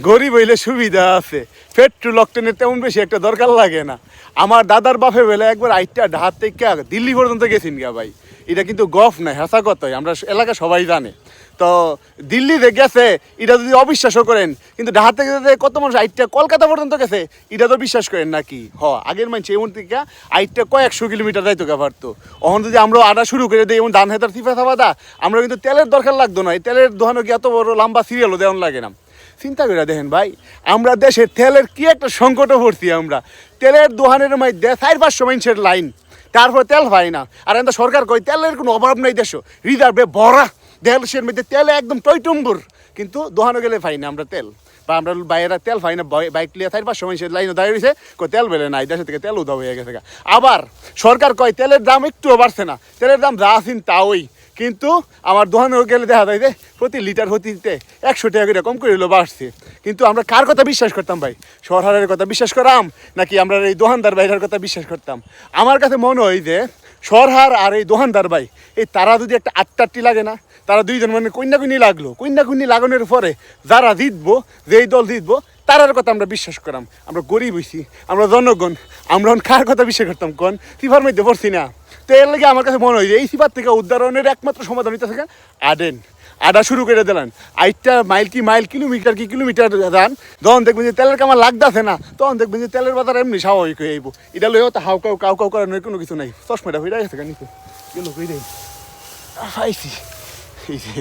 গরিব হইলে সুবিধা আছে, পেট্রোল অক্টেনের তেমন বেশি একটা দরকার লাগে না। আমার দাদার বাপে বেলা একবার আইটা ঢাকা থেকে দিল্লি পর্যন্ত গেছেন গা ভাই, এটা কিন্তু গফ নাই, হাসা কথাই, আমরা এলাকা সবাই জানে। তো দিল্লিতে গেছে, এটা যদি অবিশ্বাসও করেন, কিন্তু ঢাকা থেকে কত মানুষ আইটটা কলকাতা পর্যন্ত গেছে, এটা তো বিশ্বাস করেন নাকি? আগের মানুষ এমন থেকে আইটটা কয়েকশো কিলোমিটার যাইতো গা পারতো। এখন যদি আমরা আডা শুরু করে দিই, এমন ধান হেতার চিপা থাবাদা, আমরা কিন্তু তেলের দরকার লাগতো না। এই তেলের দোকানে কি এত বড় লম্বা সিরিয়ালও দেওয়ান লাগে না। চিন্তা করে দেখেন ভাই, আমরা দেশে তেলের কি একটা সংকটে পড়ছি। আমরা তেলের দোকানের মধ্যে 400-500 মানুষের লাইন, তারপরে তেল পাই না। আর এটা সরকার কই তেলের কোনো অভাব নেই, দেশ রিজার্ভে ভরা, দেশের মধ্যে তেলে একদম টইটুম্বুর, কিন্তু দোকানে গেলে পাই না আমরা তেল, বা আমরা বাইরে তেল পাই না। বাইক লিয়ে 400-500 মানুষের লাইনে দাঁড়িয়ে রয়েছে, তেল বেলে নাই, দেশের থেকে তেল উধাও হয়ে গেছে। আবার সরকার কয় তেলের দাম একটুও বাড়ছে না, তেলের দাম যা আছেন তাওই, কিন্তু আমার দোকানে গেলে দেখা যায় যে প্রতি লিটার হতিতে 100 টাকা করে কম করে হলো বাড়ছে। কিন্তু আমরা কার কথা বিশ্বাস করতাম ভাই? সরকারের কথা বিশ্বাস করাম নাকি আমরা এই দোকানদার ভাইয়ের কথা বিশ্বাস করতাম? আমার কাছে মনে হয় যে সরকার আর এই দোকানদার ভাই, এই তারা যদি একটা আটটাটি লাগে না, তারা দুইজন মানে কন্যাকুনি লাগলো, কন্যাকুনি লাগানোর পরে যারা জিতবো, যেই দল জিতবো, তারার কথা আমরা বিশ্বাস করাম। আমরা গরিব হইছি, আমরা জনগণ, আমরা কার কথা বিশ্বাস করতাম কোন? ফিফার মধ্যে পড়ছি না। তো এর লাগে আমার কাছে মনে হয় যে এই সিফার থেকে উদ্ধারণের একমাত্র সমাধান হইতে থাকে আডা শুরু করে দিলেন। আইটটা মাইল কিলোমিটার যান, যখন দেখবেন যে তেলের কামার লাগতেছে না, তখন দেখবেন যে তেলের বাজার এমনি স্বাভাবিক হয়ে আইব। এটা লইও তো কাউ করানোর কোনো কিছু নাই। চশমাটা হয়ে গেছে কেন গেল কই রে পাইছি এই যে